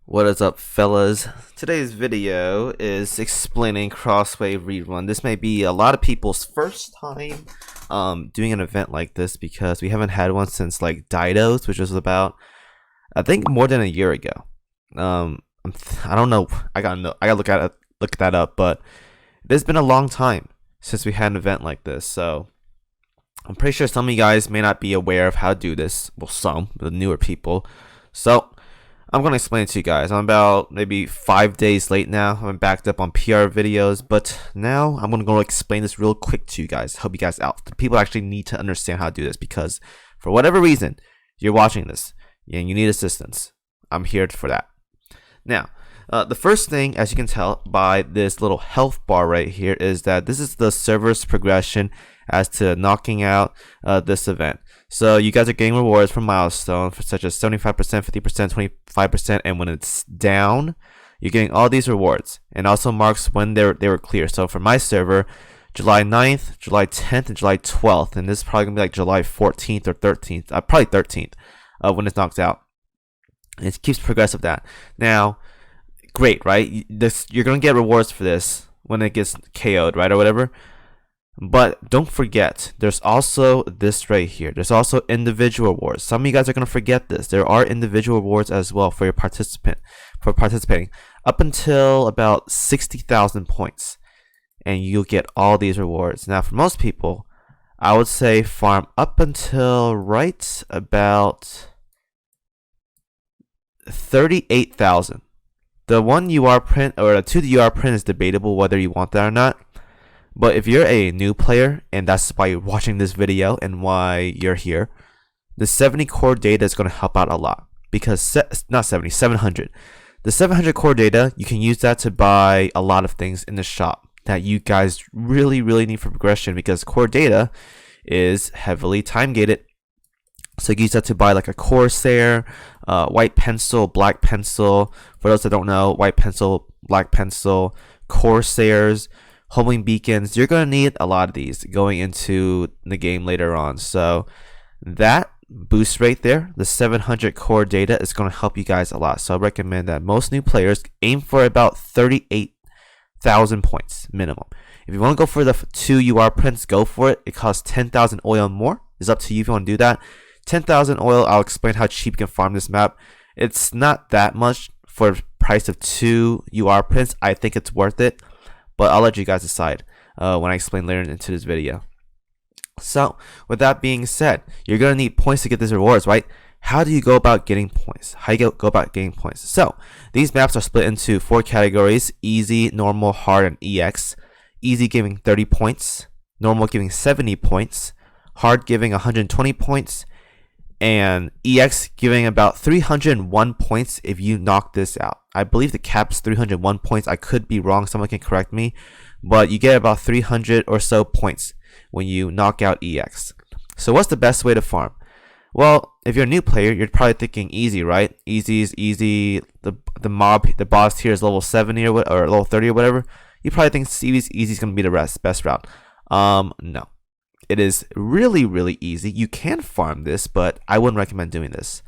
What is up, fellas? Today's video is explaining CrossWave Rerun. This may be a lot of people's first time doing an event like this because we haven't had one since like Didos, which was about I think more than a year ago. I don't know. I gotta look that up, but it's been a long time since we had an event like this. So I'm pretty sure some of you guys may not be aware of how to do this. Well, some the newer people. So I'm going to explain it to you guys. I'm about maybe 5 days late now. I'm backed up on PR videos, but now I'm going to go explain this real quick to you guys. Help you guys out. The people actually need to understand how to do this because for whatever reason you're watching this and you need assistance. I'm here for that. Now, the first thing, as you can tell by this little health bar right here, is that this is the server's progression as to knocking out this event. So you guys are getting rewards for milestones, such as 75%, 50%, 25%, and when it's down, you're getting all these rewards, and also marks when they were clear. So for my server, July 9th, July 10th, and July 12th, and this is probably gonna be like July 14th or 13th, probably 13th, when it's knocked out. And it keeps progressive that. Now, great, right? You're gonna get rewards for this when it gets KO'd, right, or whatever. But don't forget, there's also this right here. There's also individual awards. Some of you guys are gonna forget this. There are individual awards as well for participating up until about 60,000 points, and you'll get all these rewards. Now, for most people, I would say farm up until right about 38,000. The one UR print or the 2 UR print is debatable whether you want that or not. But if you're a new player, and that's why you're watching this video and why you're here, the 70 core data is going to help out a lot. Because, not 70, 700. The 700 core data, you can use that to buy a lot of things in the shop that you guys really need for progression, because core data is heavily time gated. So you can use that to buy like a Corsair, white pencil, black pencil. For those that don't know, white pencil, black pencil, Corsairs, homing beacons. You're going to need a lot of these going into the game later on. So that boost right there, the 700 core data, is going to help you guys a lot. So I recommend that most new players aim for about 38,000 points minimum. If you want to go for the 2 UR prints, go for it. It costs 10,000 oil more. It's up to you if you want to do that. 10,000 oil, I'll explain how cheap you can farm this map. It's not that much for the price of 2 UR prints. I think it's worth it, but I'll let you guys decide when I explain later into this video. So with that being said, you're going to need points to get these rewards, right? How do you go about getting points? How do you go about getting points? So these maps are split into 4 categories: easy, normal, hard, and EX. Easy giving 30 points, normal giving 70 points, hard giving 120 points, and EX giving about 301 points if you knock this out. I believe the cap's 301 points. I could be wrong. Someone can correct me. But you get about 300 or so points when you knock out EX. So what's the best way to farm? Well, if you're a new player, you're probably thinking easy, right? Easy is easy. The boss here is level 70 or level 30 or whatever. You probably think easy is going to be the best route. No. It is really easy. You can farm this, but I wouldn't recommend doing this.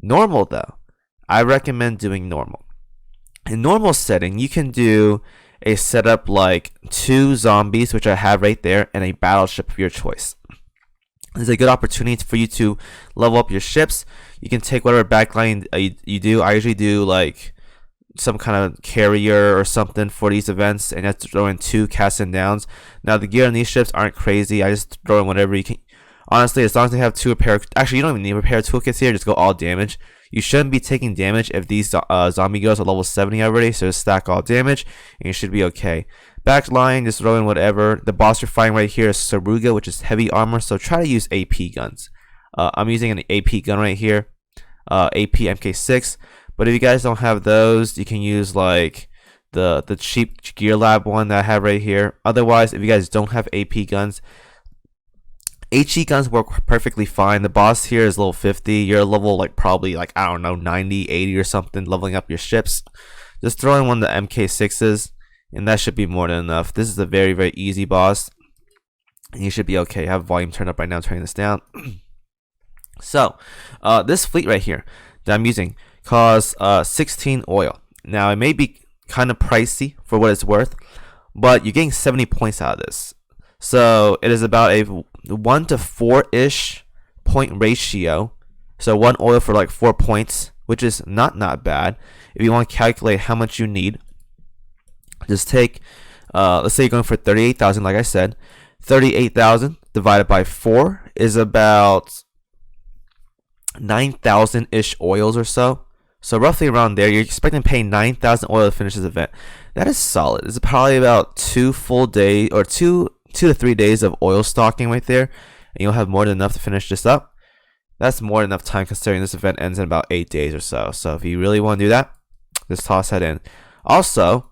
Normal though, I recommend doing normal. In normal setting, you can do a setup like 2 zombies, which I have right there, and a battleship of your choice. It's a good opportunity for you to level up your ships. You can take whatever backline you do. I usually do like some kind of carrier or something for these events, and you have to throw in 2 casts and downs. Now the gear on these ships aren't crazy. I just throw in whatever you can. Honestly, as long as they have 2 repair, actually you don't even need repair toolkits here. Just go all damage. You shouldn't be taking damage if these zombie girls are level 70 already, so just stack all damage and you should be okay. Backline, just throw in whatever. The boss you're fighting right here is Saruga, which is heavy armor, so try to use AP guns. I'm using an AP gun right here, AP MK6. But if you guys don't have those, you can use like the cheap Gear Lab one that I have right here. Otherwise, if you guys don't have AP guns, HE guns work perfectly fine. The boss here is level 50. You're level like probably like, I don't know, 90, 80 or something, leveling up your ships. Just throw in one of the MK6s and that should be more than enough. This is a very easy boss, and you should be okay. I have volume turned up right now. I'm turning this down. So this fleet right here that I'm using costs 16 oil. Now it may be kind of pricey for what it's worth, but you're getting 70 points out of this. So it is about a 1 to 4-ish point ratio. So 1 oil for like 4 points, which is not bad. If you want to calculate how much you need, just take, let's say you're going for 38,000, like I said. 38,000 divided by 4 is about 9,000-ish oils or so. So roughly around there, you're expecting to pay 9,000 oil to finish this event. That is solid. It's probably about 2 full days or 2 to 3 days of oil stocking right there, and you'll have more than enough to finish this up. That's more than enough time considering this event ends in about 8 days or so. So if you really want to do that, just toss that in. Also,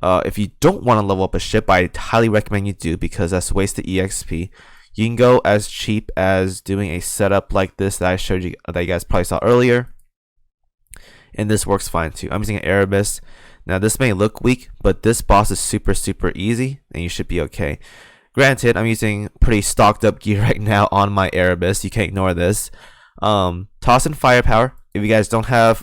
if you don't want to level up a ship, I highly recommend you do, because that's wasted EXP. You can go as cheap as doing a setup like this that I showed you, that you guys probably saw earlier, and this works fine too. I'm using an Erebus. Now this may look weak, but this boss is super easy, and you should be okay. Granted, I'm using pretty stocked up gear right now on my Erebus. You can't ignore this. Toss in firepower. If you guys don't have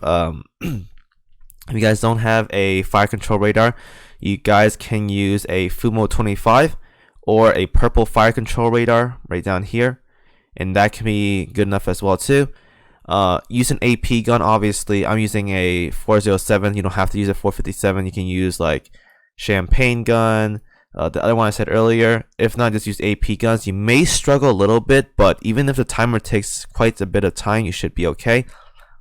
a fire control radar, you guys can use a Fumo 25 or a purple fire control radar right down here, and that can be good enough as well too. Use an AP gun. Obviously, I'm using a 407. You don't have to use a 457. You can use like champagne gun, the other one I said earlier. If not, just use AP guns. You may struggle a little bit, but even if the timer takes quite a bit of time, you should be okay.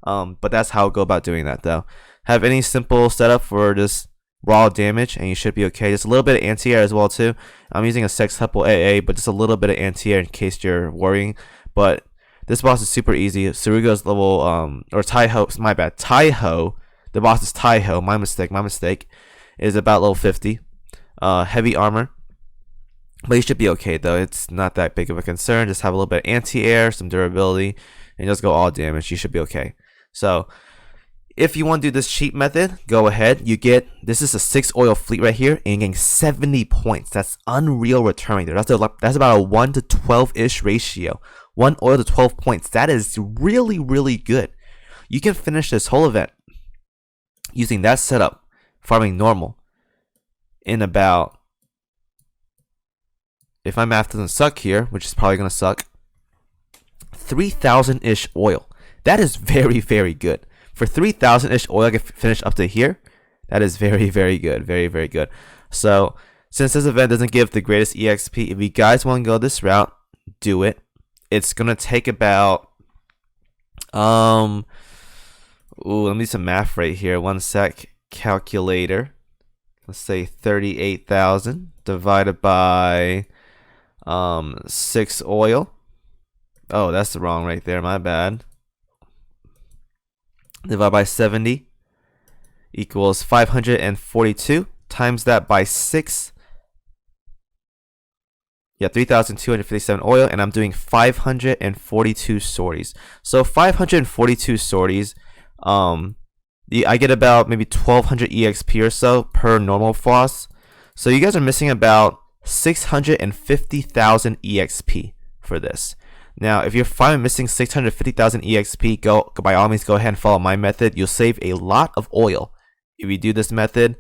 But that's how I'll go about doing that though. Have any simple setup for just raw damage, and you should be okay. Just a little bit of anti-air as well too. I'm using a sextuple AA, but just a little bit of anti-air in case you're worrying. But this boss is super easy. Saruga's level, or Taiho, my bad. Taiho, the boss is Taiho, my mistake, is about level 50. Heavy armor. But you should be okay though. It's not that big of a concern. Just have a little bit of anti-air, some durability, and just go all damage. You should be okay. So, if you want to do this cheap method, go ahead. This is a 6 oil fleet right here, and you're getting 70 points. That's unreal return right there. That's about a 1 to 12-ish ratio. 1 oil to 12 points. That is really good. You can finish this whole event using that setup, farming normal, in about, if my math doesn't suck here, which is probably going to suck, 3,000-ish oil. That is very good. For 3,000-ish oil, I can finish up to here. That is very good. Very good. So, since this event doesn't give the greatest EXP, if you guys want to go this route, do it. It's going to take about, let me do some math right here. 1 sec. Calculator. Let's say 38,000 divided by 6 oil. Oh, that's wrong right there. My bad. Divided by 70 equals 542. Times that by 6. Yeah, 3,257 oil, and I'm doing 542 sorties. So 542 sorties. I get about maybe 1,200 EXP or so per normal floss. So you guys are missing about 650,000 EXP for this. Now, if you're fine missing 650,000 EXP, by all means go ahead and follow my method. You'll save a lot of oil if you do this method.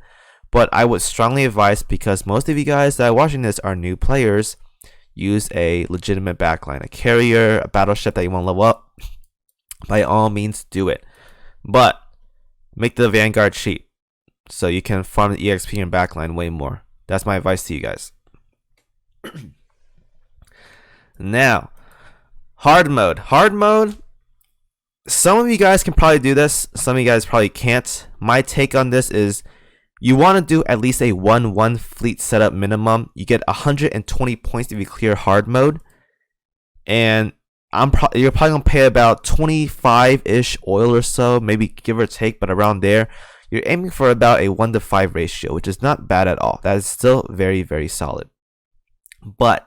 But I would strongly advise, because most of you guys that are watching this are new players, use a legitimate backline, a carrier, a battleship that you want to level up. By all means, do it. But make the Vanguard cheap, so you can farm the EXP in your backline way more. That's my advice to you guys. Now, hard mode. Hard mode, some of you guys can probably do this. Some of you guys probably can't. My take on this is you want to do at least a 1-1 fleet setup minimum. You get 120 points if you clear hard mode. And you're probably going to pay about 25-ish oil or so, maybe give or take, but around there. You're aiming for about a 1 to 5 ratio, which is not bad at all. That is still very solid. But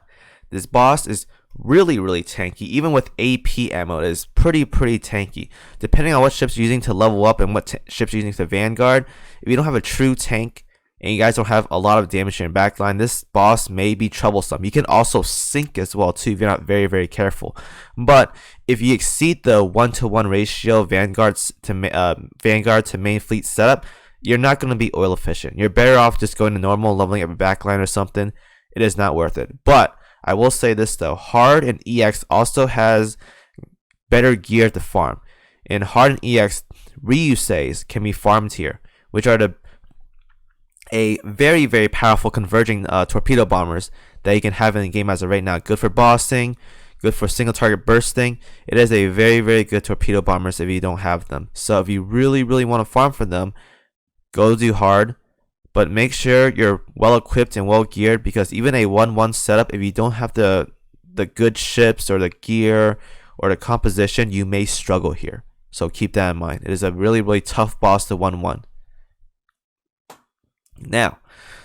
this boss is really tanky. Even with AP ammo, it is pretty tanky. Depending on what ships you're using to level up and what ships you're using to Vanguard, if you don't have a true tank and you guys don't have a lot of damage in your backline, this boss may be troublesome. You can also sink as well too if you're not very, very careful. But if you exceed the 1-to-1 ratio Vanguard to main fleet setup, you're not going to be oil efficient. You're better off just going to normal, leveling up your backline or something. It is not worth it. But I will say this though, Hard and EX also has better gear to farm. In Hard and EX, Ryuseis can be farmed here, which are a very, very powerful converging torpedo bombers that you can have in the game as of right now. Good for bossing, good for single target bursting. It is a very, very good torpedo bombers if you don't have them. So if you really, really want to farm for them, go do Hard, but make sure you're well equipped and well geared, because even a 1-1 setup, if you don't have the good ships or the gear or the composition, you may struggle here. So keep that in mind. It is a really, really tough boss to 1-1. Now,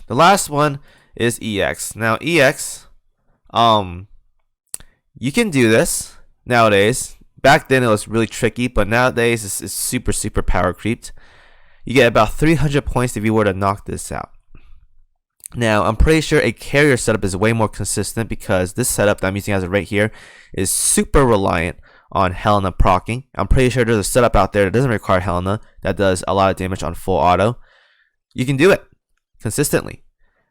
the last one is EX. Now, EX, you can do this nowadays. Back then it was really tricky, but nowadays it's super, super power creeped. You get about 300 points if you were to knock this out. Now, I'm pretty sure a carrier setup is way more consistent, because this setup that I'm using as of right here is super reliant on Helena proccing. I'm pretty sure there's a setup out there that doesn't require Helena that does a lot of damage on full auto. You can do it consistently.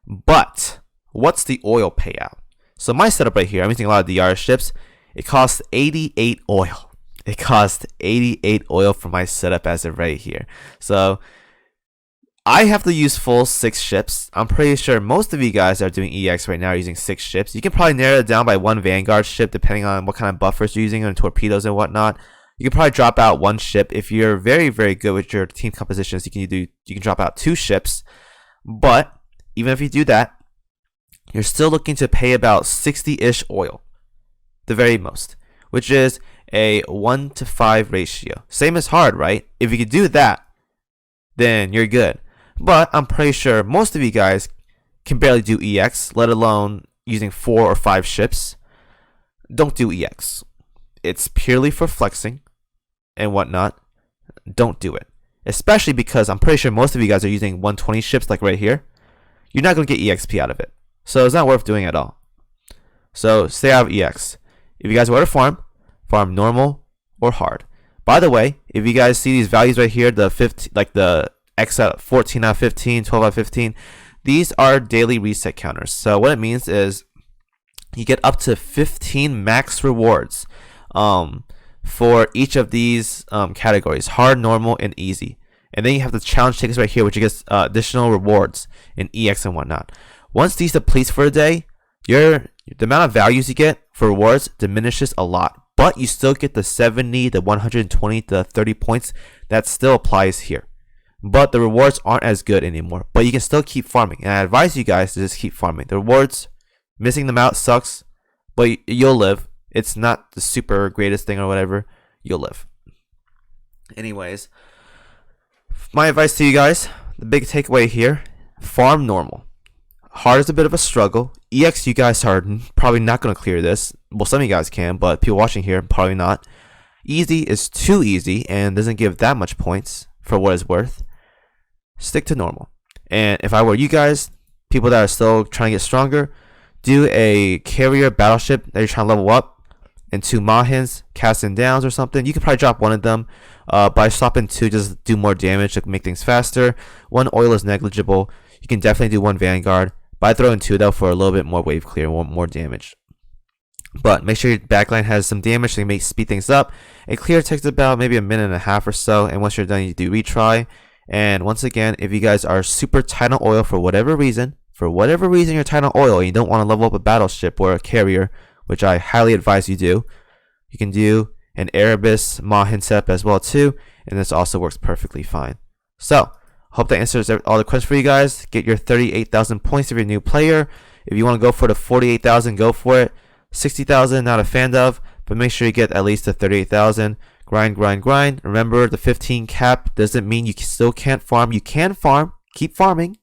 But what's the oil payout? So my setup right here, I'm using a lot of DR ships. It costs 88 oil. It costs 88 oil for my setup as of right here. So I have to use full 6 ships. I'm pretty sure most of you guys that are doing EX right now are using 6 ships. You can probably narrow it down by 1 Vanguard ship depending on what kind of buffers you're using and torpedoes and whatnot. You can probably drop out 1 ship. If you're very, very good with your team compositions, you can drop out 2 ships. But even if you do that, you're still looking to pay about 60-ish oil, the very most, which is a 1-to-5 ratio. Same as Hard, right? If you could do that, then you're good. But I'm pretty sure most of you guys can barely do EX, let alone using 4 or 5 ships. Don't do EX. It's purely for flexing and whatnot. Don't do it. Especially because I'm pretty sure most of you guys are using 120 ships like right here. You're not going to get EXP out of it. So it's not worth doing at all. So stay out of EX. If you guys were to farm normal or Hard. By the way, if you guys see these values right here, the 15, like the X out 14 out of 15, 12 out of 15, these are daily reset counters. So what it means is you get up to 15 max rewards for each of these categories: Hard, normal, and easy. And then you have the challenge tickets right here, which gets additional rewards in EX and whatnot. Once these depletes for a day, the amount of values you get for rewards diminishes a lot, but you still get the 70, the 120, the 30 points. That still applies here. But the rewards aren't as good anymore. But you can still keep farming. And I advise you guys to just keep farming. The rewards, missing them out sucks, but you'll live. It's not the super greatest thing or whatever. You'll live. Anyways, my advice to you guys, the big takeaway here, farm normal. Hard is a bit of a struggle. EX, you guys are probably not going to clear this. Well, some of you guys can, but people watching here, probably not. Easy is too easy and doesn't give that much points for what it's worth. Stick to normal. And if I were you guys, people that are still trying to get stronger, do a carrier battleship that you're trying to level up, and 2 Mahins, cast and downs or something. You could probably drop one of them by swapping 2, just do more damage to make things faster. 1 oil is negligible. You can definitely do 1 Vanguard. But I throw in 2 though for a little bit more wave clear, more damage. But make sure your backline has some damage so you may speed things up. A clear takes about maybe a minute and a half or so, and once you're done, you do retry. And once again, if you guys are super tight on oil for whatever reason you're tight on oil and you don't want to level up a battleship or a carrier, which I highly advise you do, you can do an Erebus Mahin setup as well too, and this also works perfectly fine. So hope that answers all the questions for you guys. Get your 38,000 points if you're a new player. If you want to go for the 48,000, go for it. 60,000, not a fan of, but make sure you get at least the 38,000. Grind, grind, grind. Remember, the 15 cap doesn't mean you still can't farm. You can farm. Keep farming.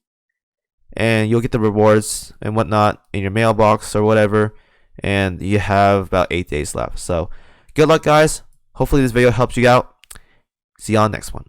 And you'll get the rewards and whatnot in your mailbox or whatever. And you have about 8 days left. So, good luck, guys. Hopefully this video helps you out. See y'all next one.